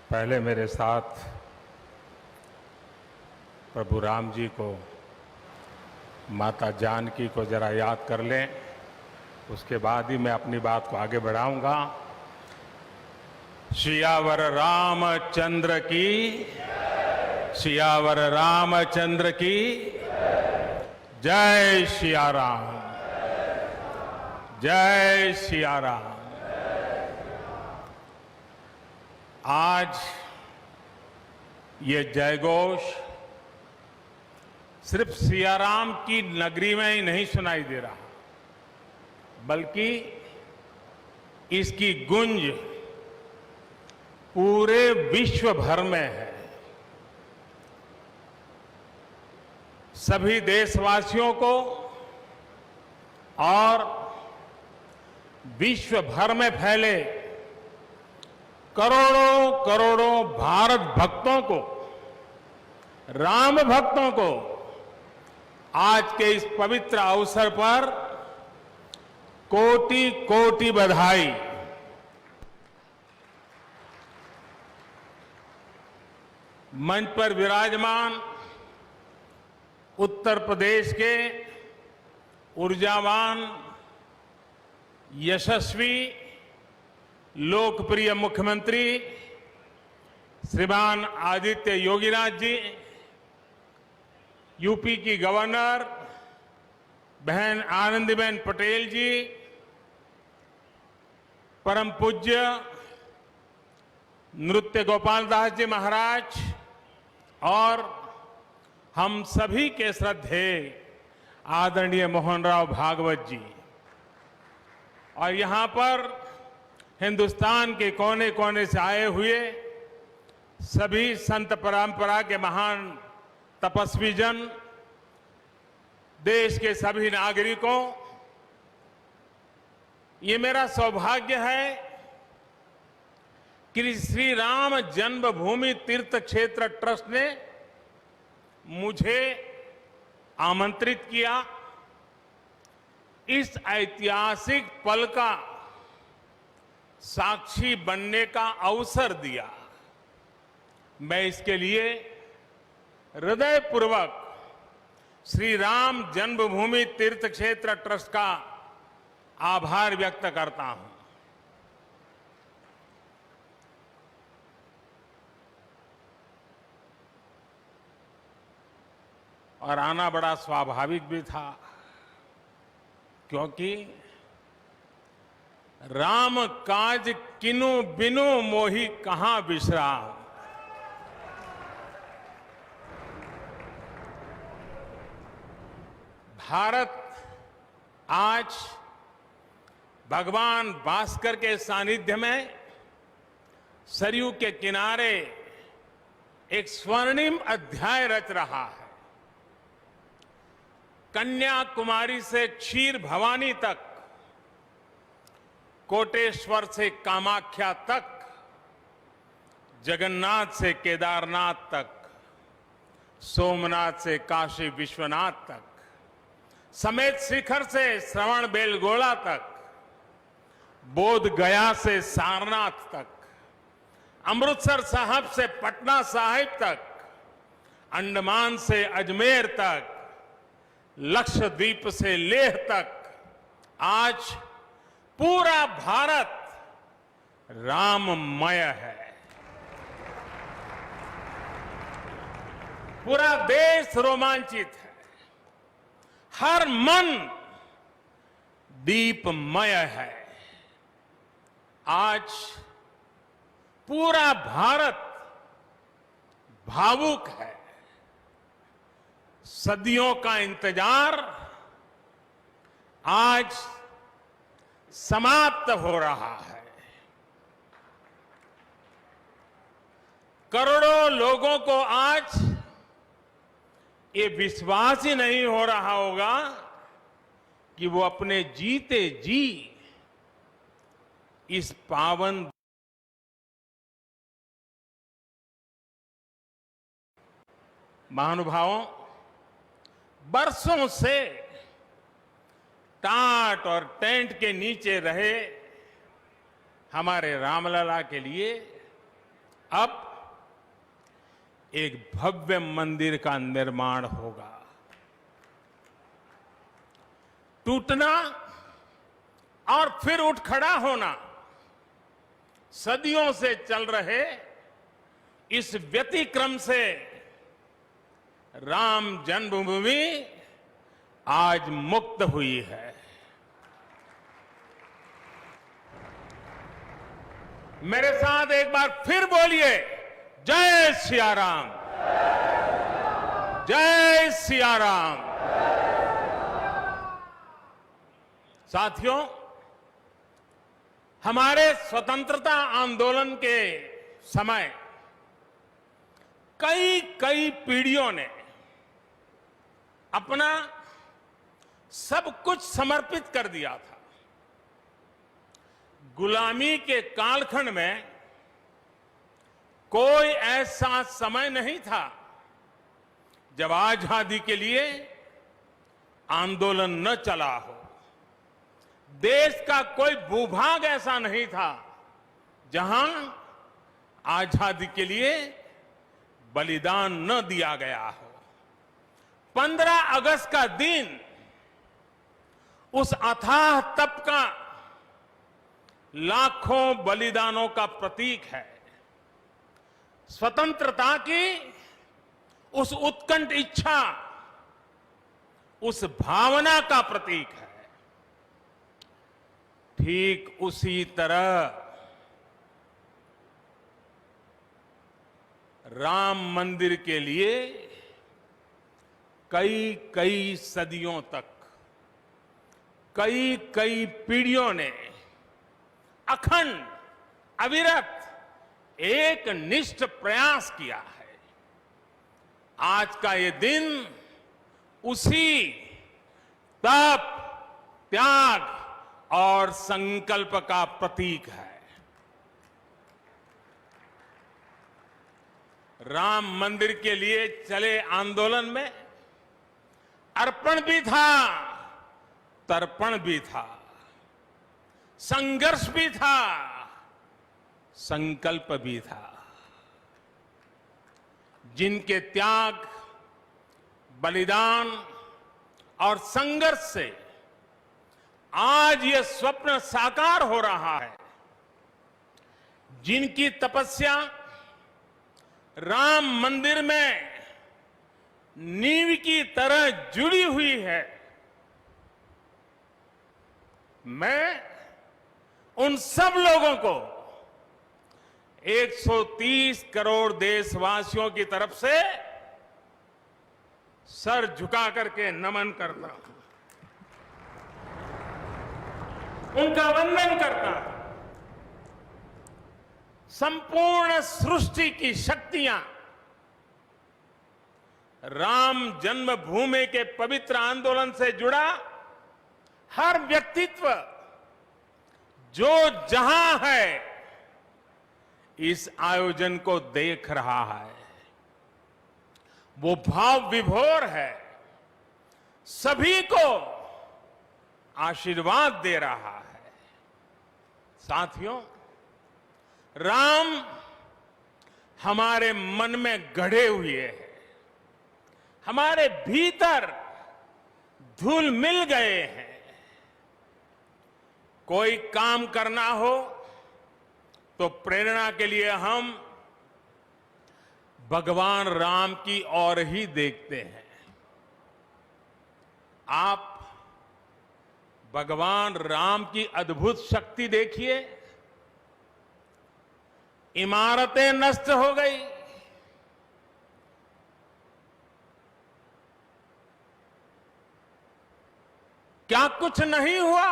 पहले मेरे साथ प्रभु राम जी को, माता जानकी को जरा याद कर लें, उसके बाद ही मैं अपनी बात को आगे बढ़ाऊंगा। सियावर रामचंद्र की, सियावर रामचंद्र की जय सिया राम, जय सिया राम। आज ये जयघोष सिर्फ सियाराम की नगरी में ही नहीं सुनाई दे रहा, बल्कि इसकी गूंज पूरे विश्व भर में है। सभी देशवासियों को और विश्व भर में फैले करोड़ों करोड़ों भारत भक्तों को, राम भक्तों को आज के इस पवित्र अवसर पर कोटि कोटि बधाई। मंच पर विराजमान उत्तर प्रदेश के ऊर्जावान, यशस्वी, लोकप्रिय मुख्यमंत्री श्रीमान आदित्य योगीनाथ जी, यूपी की गवर्नर बहन आनंदीबेन पटेल जी, परम पूज्य नृत्य गोपाल दास जी महाराज और हम सभी के श्रद्धेय आदरणीय मोहनराव भागवत जी, और यहां पर हिंदुस्तान के कोने कोने से आए हुए सभी संत परंपरा के महान तपस्वी जन, देश के सभी नागरिकों, ये मेरा सौभाग्य है कि श्री राम जन्मभूमि तीर्थ क्षेत्र ट्रस्ट ने मुझे आमंत्रित किया, इस ऐतिहासिक पल का साक्षी बनने का अवसर दिया। मैं इसके लिए हृदयपूर्वक श्री राम जन्मभूमि तीर्थ क्षेत्र ट्रस्ट का आभार व्यक्त करता हूं। और आना बड़ा स्वाभाविक भी था, क्योंकि राम काज किनु बिनु मोहि कहां विश्राम। भारत आज भगवान भास्कर के सानिध्य में सरयू के किनारे एक स्वर्णिम अध्याय रच रहा है। कन्याकुमारी से क्षीर भवानी तक, कोटेश्वर से कामाख्या तक, जगन्नाथ से केदारनाथ तक, सोमनाथ से काशी विश्वनाथ तक, समेत शिखर से श्रवण बेलगोला तक, बोध गया से सारनाथ तक, अमृतसर साहब से पटना साहिब तक, अंडमान से अजमेर तक, लक्षद्वीप से लेह तक, आज पूरा भारत राममय है। पूरा देश रोमांचित है, हर मन दीपमय है। आज पूरा भारत भावुक है। सदियों का इंतजार आज समाप्त हो रहा है। करोड़ों लोगों को आज ये विश्वास ही नहीं हो रहा होगा कि वो अपने जीते जी इस पावन महानुभावों, बरसों से टाट और टेंट के नीचे रहे हमारे रामलला के लिए अब एक भव्य मंदिर का निर्माण होगा। टूटना और फिर उठ खड़ा होना सदियों से चल रहे इस व्यतिक्रम से राम जन्मभूमि आज मुक्त हुई है। मेरे साथ एक बार फिर बोलिए, जय सिया राम, जय सिया राम। साथियों, हमारे स्वतंत्रता आंदोलन के समय कई पीढ़ियों ने अपना सब कुछ समर्पित कर दिया था। गुलामी के कालखंड में कोई ऐसा समय नहीं था जब आजादी के लिए आंदोलन न चला हो। देश का कोई भूभाग ऐसा नहीं था जहां आजादी के लिए बलिदान न दिया गया हो। 15 अगस्त का दिन उस अथाह तप का, लाखों बलिदानों का प्रतीक है। स्वतंत्रता की उस उत्कंठ इच्छा, उस भावना का प्रतीक है। ठीक उसी तरह राम मंदिर के लिए कई सदियों तक कई पीढ़ियों ने अखंड अविरत एक निष्ठ प्रयास किया है। आज का ये दिन उसी तप, त्याग और संकल्प का प्रतीक है। राम मंदिर के लिए चले आंदोलन में अर्पण भी था, तर्पण भी था, संघर्ष भी था, संकल्प भी था। जिनके त्याग, बलिदान और संघर्ष से आज ये स्वप्न साकार हो रहा है, जिनकी तपस्या राम मंदिर में नींव की तरह जुड़ी हुई है, मैं उन सब लोगों को 130 करोड़ देशवासियों की तरफ से सर झुका करके नमन करता हूं, उनका वंदन करता हूं। संपूर्ण सृष्टि की शक्तियां राम जन्मभूमि के पवित्र आंदोलन से जुड़ा हर व्यक्तित्व जो जहां है इस आयोजन को देख रहा है, वो भाव विभोर है, सभी को आशीर्वाद दे रहा है। साथियों, राम हमारे मन में गढ़े हुए हैं, हमारे भीतर धुल मिल गए हैं। कोई काम करना हो तो प्रेरणा के लिए हम भगवान राम की ओर ही देखते हैं। आप भगवान राम की अद्भुत शक्ति देखिए। इमारतें नष्ट हो गई, क्या कुछ नहीं हुआ?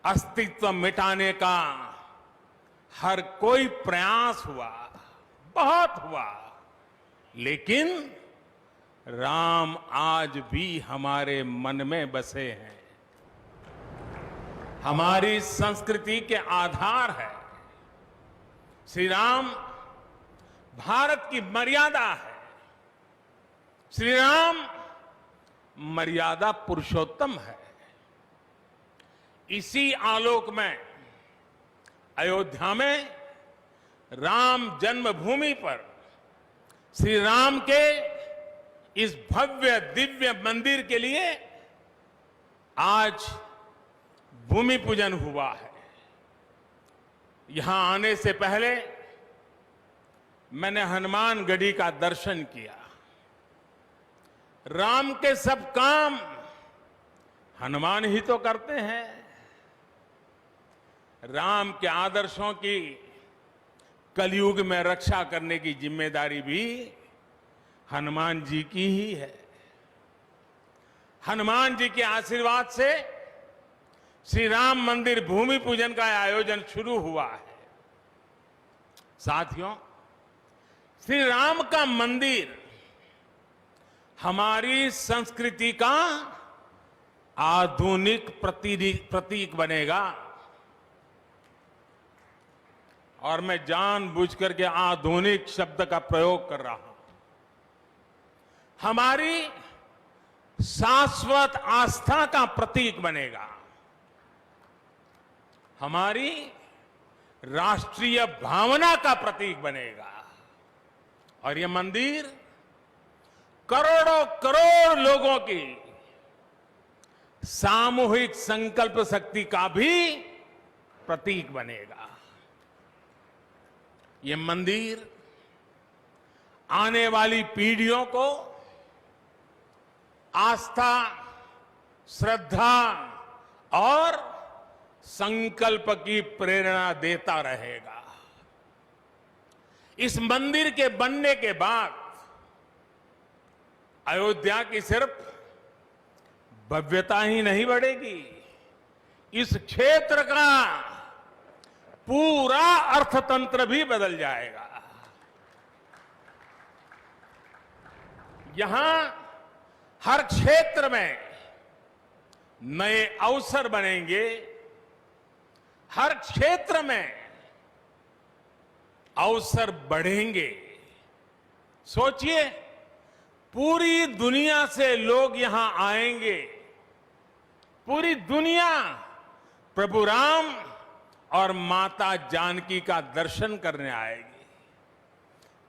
अस्तित्व मिटाने का हर कोई प्रयास हुआ, बहुत हुआ, लेकिन राम आज भी हमारे मन में बसे हैं, हमारी संस्कृति के आधार है। श्री राम भारत की मर्यादा है। श्री राम मर्यादा पुरुषोत्तम है। इसी आलोक में अयोध्या में राम जन्मभूमि पर श्री राम के इस भव्य दिव्य मंदिर के लिए आज भूमि पूजन हुआ है। यहां आने से पहले मैंने हनुमानगढ़ी का दर्शन किया। राम के सब काम हनुमान ही तो करते हैं। राम के आदर्शों की कलयुग में रक्षा करने की जिम्मेदारी भी हनुमान जी की ही है। हनुमान जी के आशीर्वाद से श्री राम मंदिर भूमि पूजन का आयोजन शुरू हुआ है। साथियों, श्री राम का मंदिर हमारी संस्कृति का आधुनिक प्रतीक बनेगा। और मैं जानबूझकर के आधुनिक शब्द का प्रयोग कर रहा हूं। हमारी शाश्वत आस्था का प्रतीक बनेगा। हमारी राष्ट्रीय भावना का प्रतीक बनेगा। और यह मंदिर करोड़ों करोड़ लोगों की सामूहिक संकल्प शक्ति का भी प्रतीक बनेगा। ये मंदिर आने वाली पीढ़ियों को आस्था, श्रद्धा और संकल्प की प्रेरणा देता रहेगा। इस मंदिर के बनने के बाद अयोध्या की सिर्फ भव्यता ही नहीं बढ़ेगी, इस क्षेत्र का पूरा अर्थतंत्र भी बदल जाएगा। यहां हर क्षेत्र में नए अवसर बनेंगे। हर क्षेत्र में अवसर बढ़ेंगे। सोचिए, पूरी दुनिया से लोग यहां आएंगे। पूरी दुनिया प्रभु राम और माता जानकी का दर्शन करने आएगी।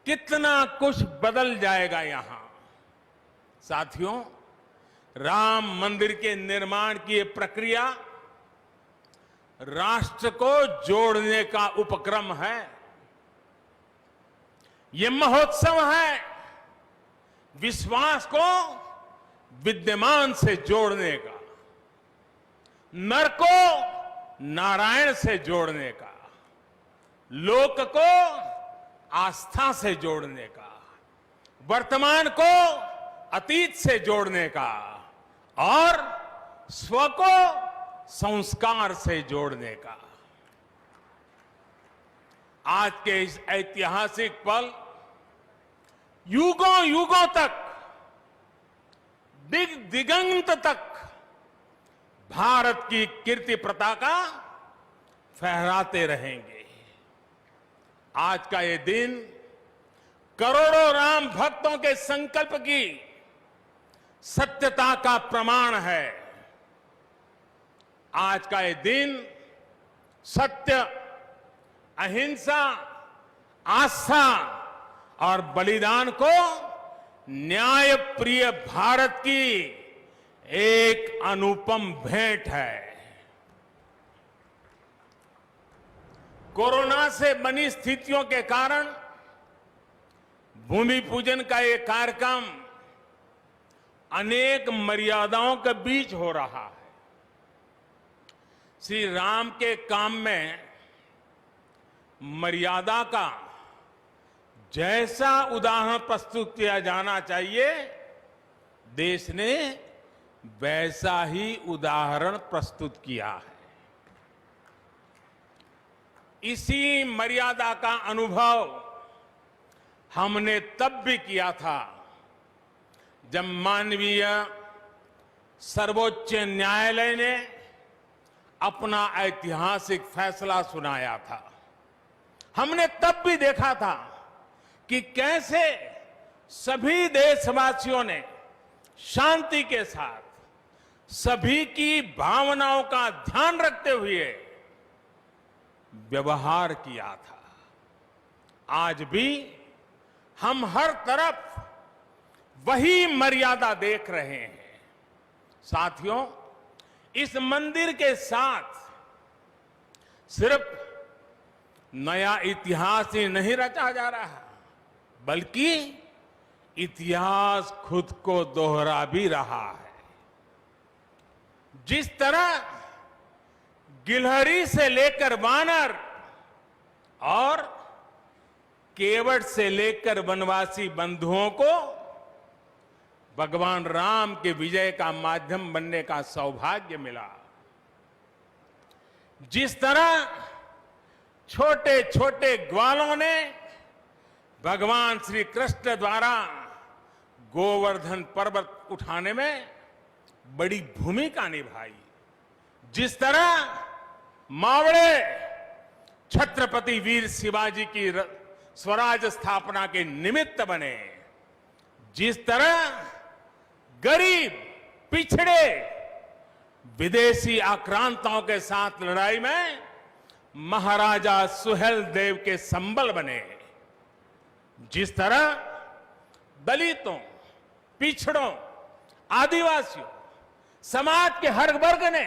कितना कुछ बदल जाएगा यहां। साथियों, राम मंदिर के निर्माण की ये प्रक्रिया राष्ट्र को जोड़ने का उपक्रम है। ये महोत्सव है विश्वास को विद्यमान से जोड़ने का, नर को नारायण से जोड़ने का, लोक को आस्था से जोड़ने का, वर्तमान को अतीत से जोड़ने का और स्व को संस्कार से जोड़ने का। आज के इस ऐतिहासिक पल युगों युगों तक, दिगंत तक भारत की कीर्ति पताका फहराते रहेंगे। आज का ये दिन करोड़ों राम भक्तों के संकल्प की सत्यता का प्रमाण है। आज का ये दिन सत्य, अहिंसा, आस्था और बलिदान को न्याय प्रिय भारत की एक अनुपम भेंट है। कोरोना से बनी स्थितियों के कारण भूमि पूजन का ये कार्यक्रम अनेक मर्यादाओं के बीच हो रहा है। श्री राम के काम में मर्यादा का जैसा उदाहरण प्रस्तुत किया जाना चाहिए, देश ने वैसा ही उदाहरण प्रस्तुत किया है। इसी मर्यादा का अनुभव हमने तब भी किया था जब माननीय सर्वोच्च न्यायालय ने अपना ऐतिहासिक फैसला सुनाया था। हमने तब भी देखा था कि कैसे सभी देशवासियों ने शांति के साथ सभी की भावनाओं का ध्यान रखते हुए व्यवहार किया था। आज भी हम हर तरफ वही मर्यादा देख रहे हैं। साथियों, इस मंदिर के साथ सिर्फ नया इतिहास ही नहीं रचा जा रहा, बल्कि इतिहास खुद को दोहरा भी रहा है। जिस तरह गिलहरी से लेकर वानर और केवट से लेकर वनवासी बंधुओं को भगवान राम के विजय का माध्यम बनने का सौभाग्य मिला, जिस तरह छोटे छोटे ग्वालों ने भगवान श्री कृष्ण द्वारा गोवर्धन पर्वत उठाने में बड़ी भूमिका निभाई, जिस तरह मावड़े छत्रपति वीर शिवाजी की स्वराज स्थापना के निमित्त बने, जिस तरह गरीब पिछड़े विदेशी आक्रांताओं के साथ लड़ाई में महाराजा सुहेल देव के संबल बने, जिस तरह दलितों, पिछड़ों, आदिवासियों, समाज के हर वर्ग ने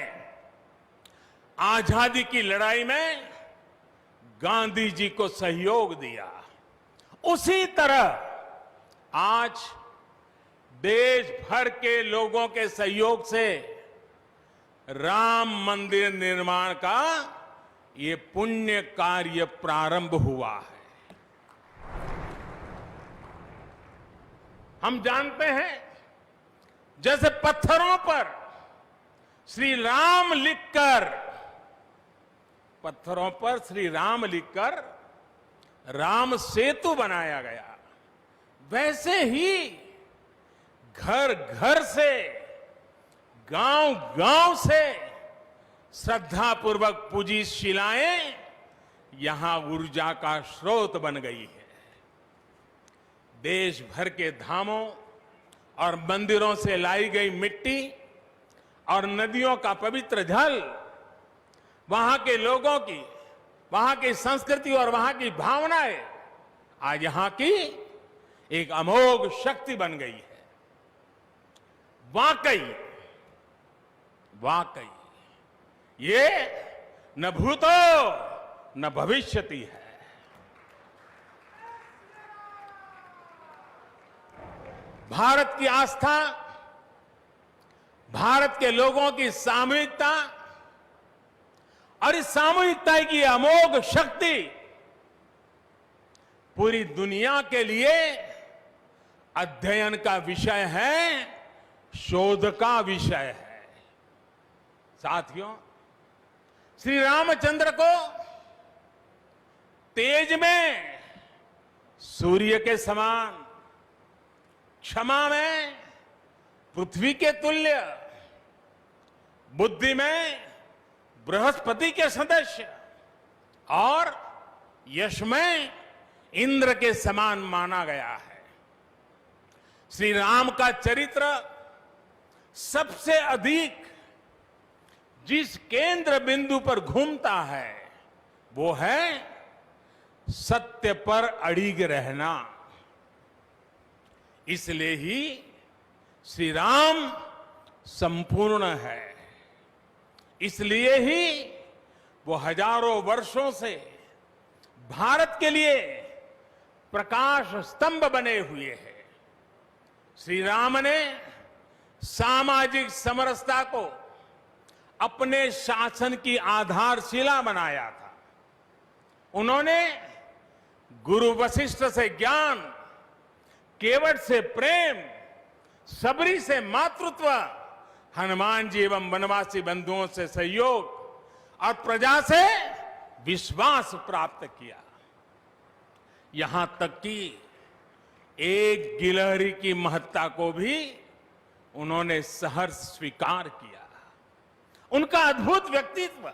आजादी की लड़ाई में गांधी जी को सहयोग दिया, उसी तरह आज देश भर के लोगों के सहयोग से राम मंदिर निर्माण का ये पुण्य कार्य प्रारंभ हुआ है। हम जानते हैं, जैसे पत्थरों पर श्री राम लिखकर, पत्थरों पर श्री राम लिखकर राम सेतु बनाया गया, वैसे ही घर घर से, गांव गांव से श्रद्धापूर्वक पूजी शिलाएं यहां ऊर्जा का स्रोत बन गई है। देश भर के धामों और मंदिरों से लाई गई मिट्टी और नदियों का पवित्र जल वहां के लोगों की, वहां की संस्कृति और वहां की भावनाएं आज यहां की एक अमोघ शक्ति बन गई है। वाकई वाकई ये न भूतो न भविष्यति है। भारत की आस्था, भारत के लोगों की सामूहिकता और इस सामूहिकता की अमोघ शक्ति पूरी दुनिया के लिए अध्ययन का विषय है, शोध का विषय है। साथियों, श्री रामचंद्र को तेज में सूर्य के समान, क्षमा में पृथ्वी के तुल्य, बुद्धि में बृहस्पति के सदस्य और यश में इंद्र के समान माना गया है। श्री राम का चरित्र सबसे अधिक जिस केंद्र बिंदु पर घूमता है वो है सत्य पर अड़िग रहना। इसलिए ही श्री राम संपूर्ण है, इसलिए ही वो हजारों वर्षों से भारत के लिए प्रकाश स्तंभ बने हुए हैं। श्री राम ने सामाजिक समरसता को अपने शासन की आधारशिला बनाया था। उन्होंने गुरु वशिष्ठ से ज्ञान, केवट से प्रेम, सबरी से मातृत्व, हनुमान जी एवं वनवासी बंधुओं से सहयोग और प्रजा से विश्वास प्राप्त किया। यहां तक कि एक गिलहरी की महत्ता को भी उन्होंने सहर्ष स्वीकार किया। उनका अद्भुत व्यक्तित्व,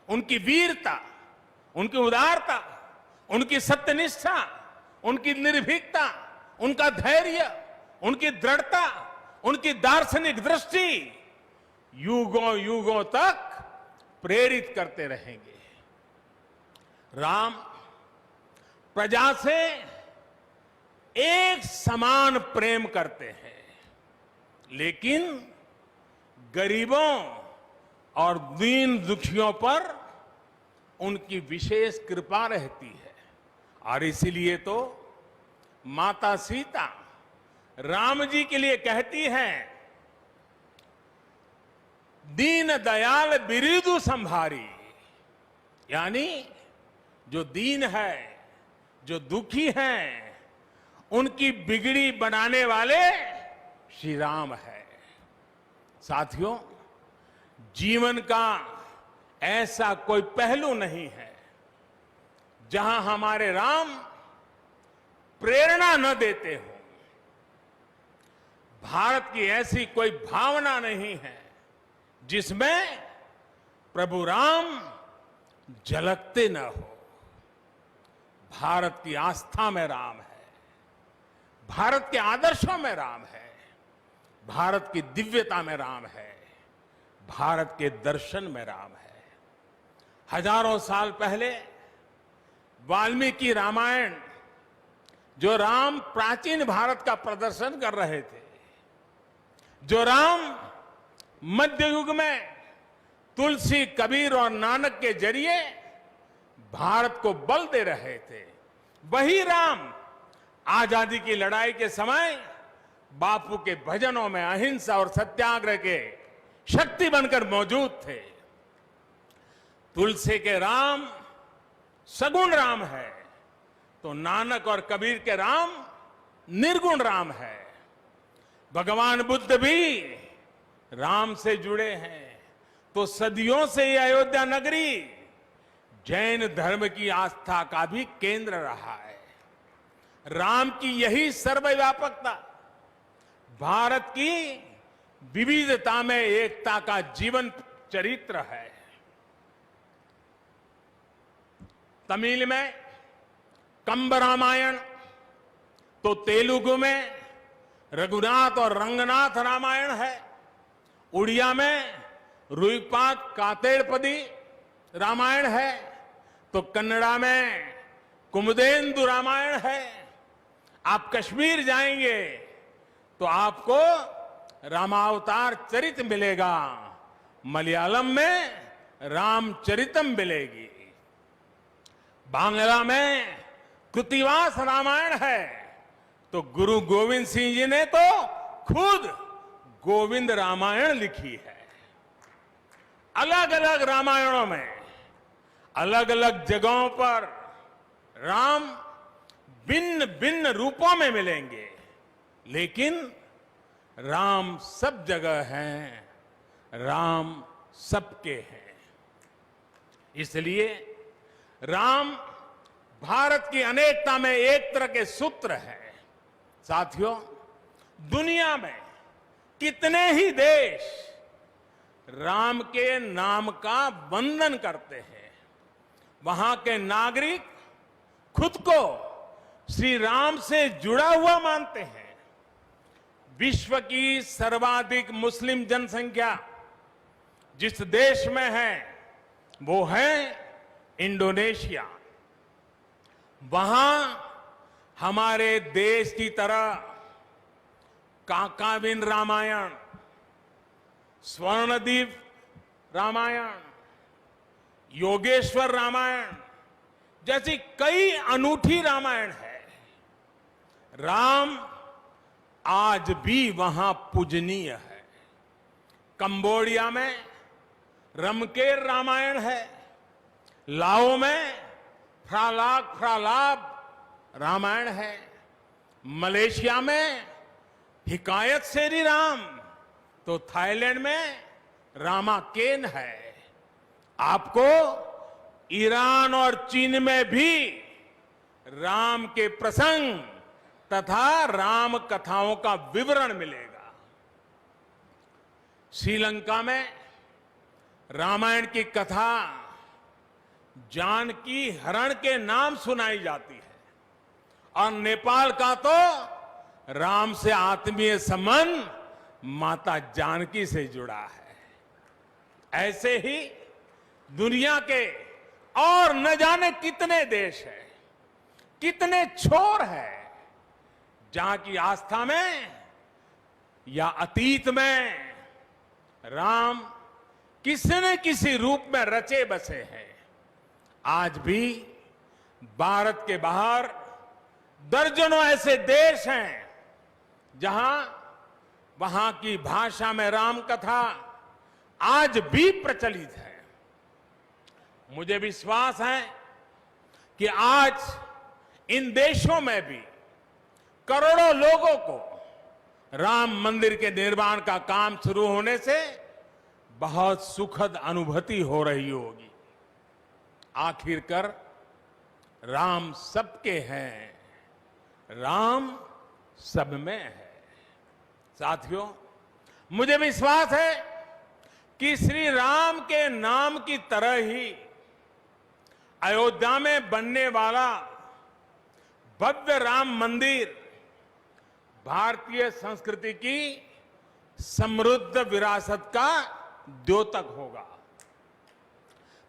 उनकी वीरता, उनकी उदारता, उनकी सत्यनिष्ठा, उनकी निर्भीकता, उनका धैर्य, उनकी दृढ़ता, उनकी दार्शनिक दृष्टि युगों युगों तक प्रेरित करते रहेंगे। राम प्रजा से एक समान प्रेम करते हैं, लेकिन गरीबों और दीन दुखियों पर उनकी विशेष कृपा रहती है। और इसीलिए तो माता सीता राम जी के लिए कहती हैं, दीन दयाल बिरिदु संभारी, यानी जो दीन है, जो दुखी हैं, उनकी बिगड़ी बनाने वाले श्री राम है। साथियों, जीवन का ऐसा कोई पहलू नहीं है जहां हमारे राम प्रेरणा न देते हो। भारत की ऐसी कोई भावना नहीं है जिसमें प्रभु राम झलकते न हो। भारत की आस्था में राम है, भारत के आदर्शों में राम है, भारत की दिव्यता में राम है, भारत के दर्शन में राम है। हजारों साल पहले वाल्मीकि रामायण, जो राम प्राचीन भारत का प्रदर्शन कर रहे थे, जो राम मध्य युग में तुलसी, कबीर और नानक के जरिए भारत को बल दे रहे थे, वही राम आजादी की लड़ाई के समय बापू के भजनों में अहिंसा और सत्याग्रह के शक्ति बनकर मौजूद थे। तुलसी के राम सगुण राम है, तो नानक और कबीर के राम निर्गुण राम है। भगवान बुद्ध भी राम से जुड़े हैं, तो सदियों से ये अयोध्या नगरी जैन धर्म की आस्था का भी केंद्र रहा है। राम की यही सर्वव्यापकता भारत की विविधता में एकता का जीवन चरित्र है। तमिल में कंब रामायण, तो तेलुगु में रघुनाथ और रंगनाथ रामायण है। उड़िया में रुईपात कातेड़पदी रामायण है, तो कन्नड़ा में कुमुदेंदु रामायण है। आप कश्मीर जाएंगे तो आपको रामावतार चरित मिलेगा, मलयालम में रामचरितम मिलेगी, बांग्ला में कृतिवास रामायण है, तो गुरु गोविंद सिंह जी ने तो खुद गोविंद रामायण लिखी है। अलग अलग रामायणों में अलग अलग जगहों पर राम भिन्न भिन्न रूपों में मिलेंगे, लेकिन राम सब जगह हैं, राम सबके हैं। इसलिए राम भारत की अनेकता में एक तरह के सूत्र है। साथियों, दुनिया में कितने ही देश राम के नाम का वंदन करते हैं, वहां के नागरिक खुद को श्री राम से जुड़ा हुआ मानते हैं। विश्व की सर्वाधिक मुस्लिम जनसंख्या जिस देश में है वो है इंडोनेशिया। वहां हमारे देश की तरह काकाविन रामायण, स्वर्णदीप रामायण, योगेश्वर रामायण जैसी कई अनूठी रामायण है। राम आज भी वहां पूजनीय है। कंबोडिया में रमकेर रामायण है, लाओ में फ्रालाब रामायण है, मलेशिया में हिकायत शेरी राम, तो थाईलैंड में रामाकेन है। आपको ईरान और चीन में भी राम के प्रसंग तथा राम कथाओं का विवरण मिलेगा। श्रीलंका में रामायण की कथा जानकी हरण के नाम सुनाई जाती है, और नेपाल का तो राम से आत्मीय संबंध माता जानकी से जुड़ा है। ऐसे ही दुनिया के और न जाने कितने देश हैं, कितने छोर है जहां की आस्था में या अतीत में राम किसी न किसी रूप में रचे बसे हैं। आज भी भारत के बाहर दर्जनों ऐसे देश हैं जहां वहां की भाषा में राम कथा आज भी प्रचलित है। मुझे विश्वास है कि आज इन देशों में भी करोड़ों लोगों को राम मंदिर के निर्माण का काम शुरू होने से बहुत सुखद अनुभूति हो रही होगी। आखिरकार राम सबके हैं, राम सब में है। साथियों, मुझे विश्वास है कि श्री राम के नाम की तरह ही अयोध्या में बनने वाला भव्य राम मंदिर भारतीय संस्कृति की समृद्ध विरासत का द्योतक होगा।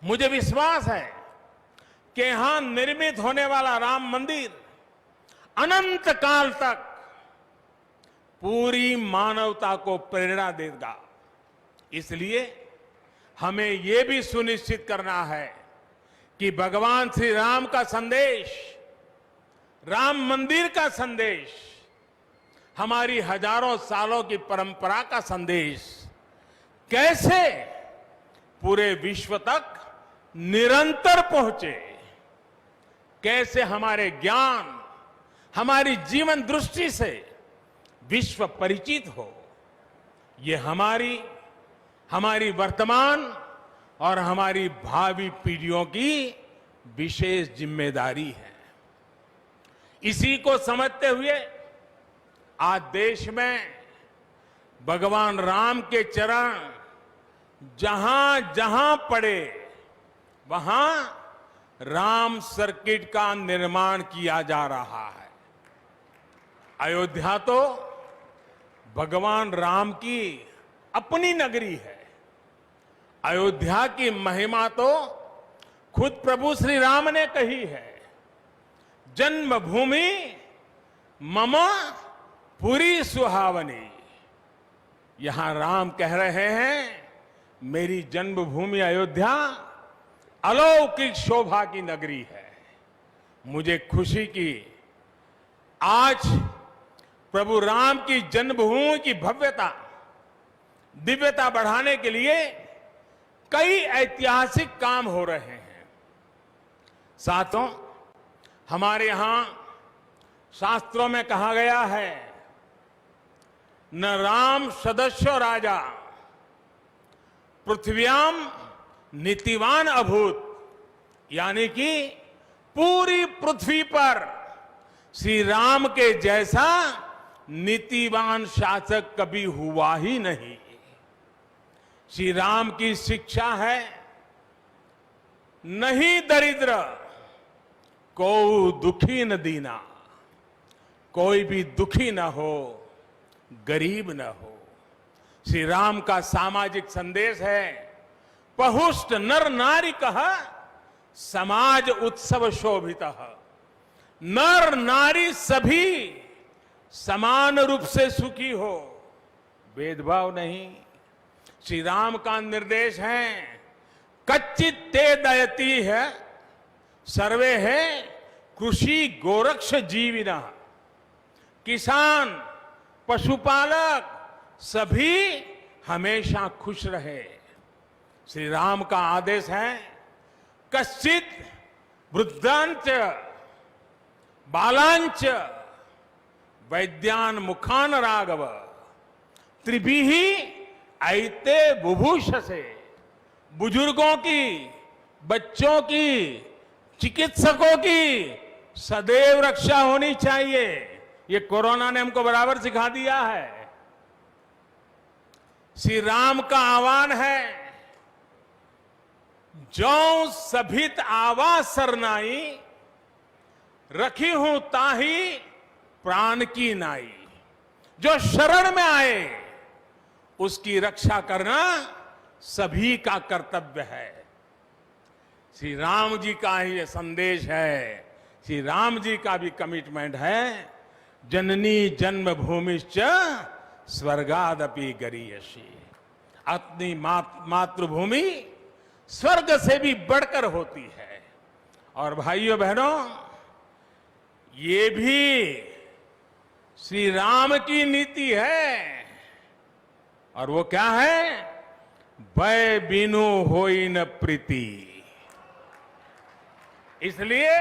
मुझे विश्वास है कि यहां निर्मित होने वाला राम मंदिर अनंत काल तक पूरी मानवता को प्रेरणा देगा। इसलिए हमें यह भी सुनिश्चित करना है कि भगवान श्री राम का संदेश, राम मंदिर का संदेश, हमारी हजारों सालों की परंपरा का संदेश कैसे पूरे विश्व तक निरंतर पहुंचे, कैसे हमारे ज्ञान, हमारी जीवन दृष्टि से विश्व परिचित हो, ये हमारी वर्तमान और हमारी भावी पीढ़ियों की विशेष जिम्मेदारी है। इसी को समझते हुए आज देश में भगवान राम के चरण जहां जहां पड़े वहां राम सर्किट का निर्माण किया जा रहा है। अयोध्या तो भगवान राम की अपनी नगरी है। अयोध्या की महिमा तो खुद प्रभु श्री राम ने कही है, जन्मभूमि मम पुरी सुहावनी। यहां राम कह रहे हैं, मेरी जन्मभूमि अयोध्या अलौकिक शोभा की नगरी है। मुझे खुशी की आज प्रभु राम की जन्मभूमि की भव्यता, दिव्यता बढ़ाने के लिए कई ऐतिहासिक काम हो रहे हैं। साथों, हमारे यहां शास्त्रों में कहा गया है, न राम सदस्यो राजा पृथ्व्याम नीतिवान अभूत। यानी कि पूरी पृथ्वी पर श्री राम के जैसा नीतिवान शासक कभी हुआ ही नहीं। श्री राम की शिक्षा है, नहीं दरिद्र को दुखी न दीना, कोई भी दुखी न हो, गरीब न हो। श्री राम का सामाजिक संदेश है, पहुष्ट नर नारी कह समाज उत्सव शोभित। नर नारी सभी समान रूप से सुखी हो, भेदभाव नहीं। श्री राम का निर्देश है, कच्चित ते दयती है सर्वे है कृषि गोरक्ष जीविना। किसान, पशुपालक सभी हमेशा खुश रहे। श्री राम का आदेश है, कश्चित वृद्धांच बालांच वैद्यान मुखान राघव त्रिभिः ऐते बुभूष से। बुजुर्गों की, बच्चों की, चिकित्सकों की सदैव रक्षा होनी चाहिए। ये कोरोना ने हमको बराबर सिखा दिया है। श्री राम का आह्वान है, जो सभित आवा सरनाई रखी हूं ताही प्राण की नाई। जो शरण में आए उसकी रक्षा करना सभी का कर्तव्य है। श्री राम जी का ही ये संदेश है, श्री राम जी का भी कमिटमेंट है, जननी जन्मभूमिश्च स्वर्गादपि गरीयसी। अपनी मातृभूमि स्वर्ग से भी बढ़कर होती है। और भाइयों बहनों, ये भी श्री राम की नीति है। और वो क्या है? भय बिनु होई न प्रीति। इसलिए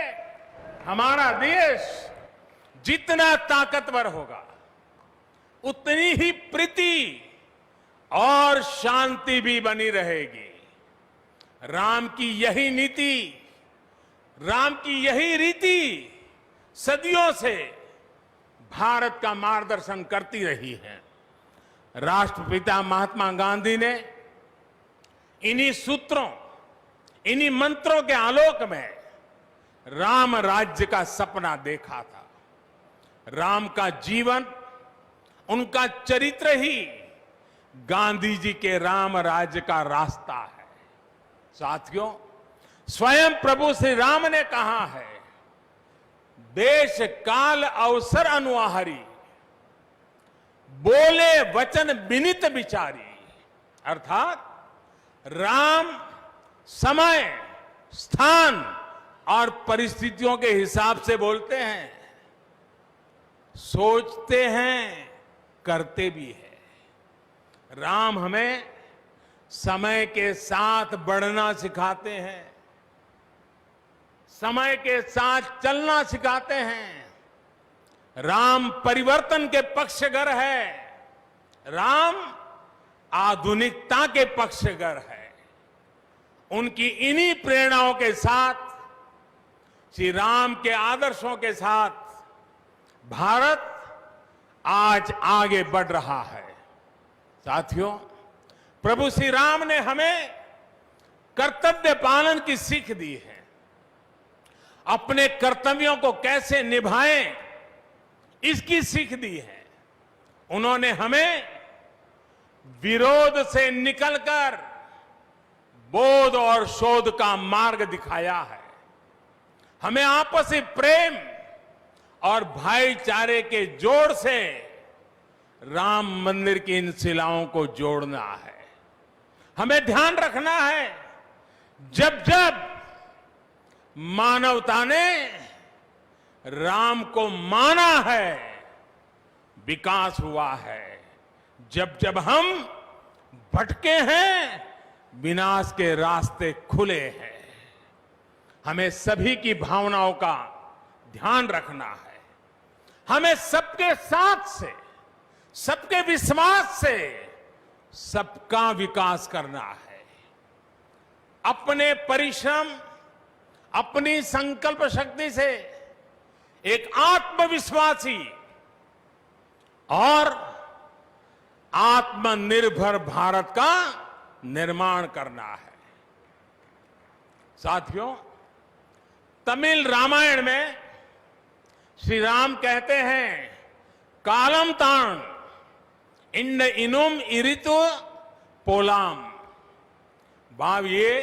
हमारा देश जितना ताकतवर होगा, उतनी ही प्रीति और शांति भी बनी रहेगी। राम की यही नीति, राम की यही रीति सदियों से भारत का मार्गदर्शन करती रही है। राष्ट्रपिता महात्मा गांधी ने इन्हीं सूत्रों, इन्हीं मंत्रों के आलोक में राम राज्य का सपना देखा था। राम का जीवन, उनका चरित्र ही गांधी जी के राम राज्य का रास्ता है। साथियों, स्वयं प्रभु श्री राम ने कहा है, देश काल अवसर अनुआहारी, बोले वचन विनित विचारी। अर्थात राम समय, स्थान और परिस्थितियों के हिसाब से बोलते हैं, सोचते हैं, करते भी है। राम हमें समय के साथ बढ़ना सिखाते हैं, समय के साथ चलना सिखाते हैं। राम परिवर्तन के पक्षगर है, राम आधुनिकता के पक्षगर है। उनकी इन्हीं प्रेरणाओं के साथ, श्री राम के आदर्शों के साथ भारत आज आगे बढ़ रहा है। साथियों, प्रभु श्री राम ने हमें कर्तव्य पालन की सीख दी है। अपने कर्तव्यों को कैसे निभाएं, इसकी सीख दी है। उन्होंने हमें विरोध से निकलकर बोध और शोध का मार्ग दिखाया है। हमें आपसी प्रेम और भाईचारे के जोड़ से राम मंदिर की इन शिलाओं को जोड़ना है। हमें ध्यान रखना है, जब जब मानवता ने राम को माना है, विकास हुआ है। जब जब हम भटके हैं, विनाश के रास्ते खुले हैं। हमें सभी की भावनाओं का ध्यान रखना है। हमें सबके साथ से, सबके विश्वास से सबका विकास करना है। अपने परिश्रम, अपनी संकल्प शक्ति से एक आत्मविश्वासी और आत्मनिर्भर भारत का निर्माण करना है। साथियों, तमिल रामायण में श्री राम कहते हैं, कालम तान इंड इनुम इरितु पोलाम। भाव ये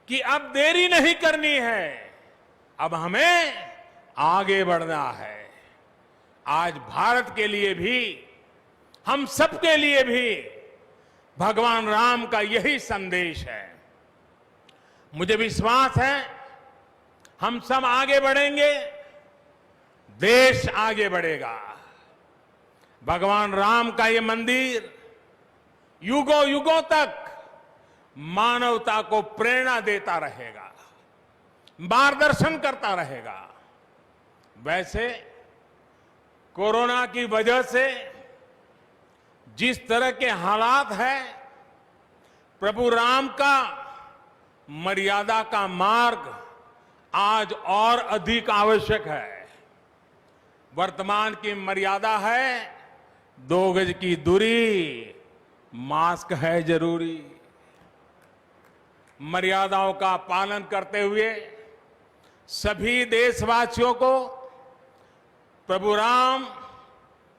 कि अब देरी नहीं करनी है, अब हमें आगे बढ़ना है। आज भारत के लिए भी, हम सबके लिए भी भगवान राम का यही संदेश है। मुझे विश्वास है, हम सब आगे बढ़ेंगे, देश आगे बढ़ेगा। भगवान राम का ये मंदिर युगों युगों तक मानवता को प्रेरणा देता रहेगा, मार्गदर्शन करता रहेगा। वैसे कोरोना की वजह से जिस तरह के हालात हैं, प्रभु राम का मर्यादा का मार्ग आज और अधिक आवश्यक है। वर्तमान की मर्यादा है 2 गज की दूरी, मास्क है जरूरी। मर्यादाओं का पालन करते हुए सभी देशवासियों को प्रभु राम,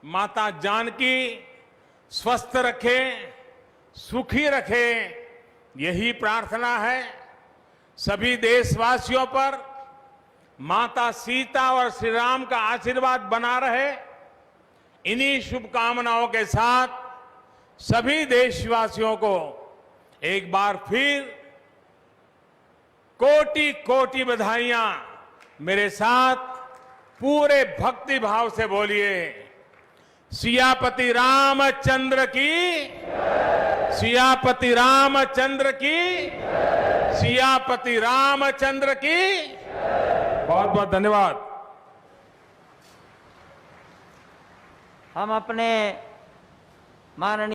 माता जानकी स्वस्थ रखें, सुखी रखें, यही प्रार्थना है। सभी देशवासियों पर माता सीता और श्री राम का आशीर्वाद बना रहे। इन्हीं शुभकामनाओं के साथ सभी देशवासियों को एक बार फिर कोटि कोटि बधाइयां। मेरे साथ पूरे भक्ति भाव से बोलिए, सियापति रामचंद्र की, सियापति रामचंद्र की, सियापति रामचंद्र की। बहुत बहुत धन्यवाद। हम अपने माननीय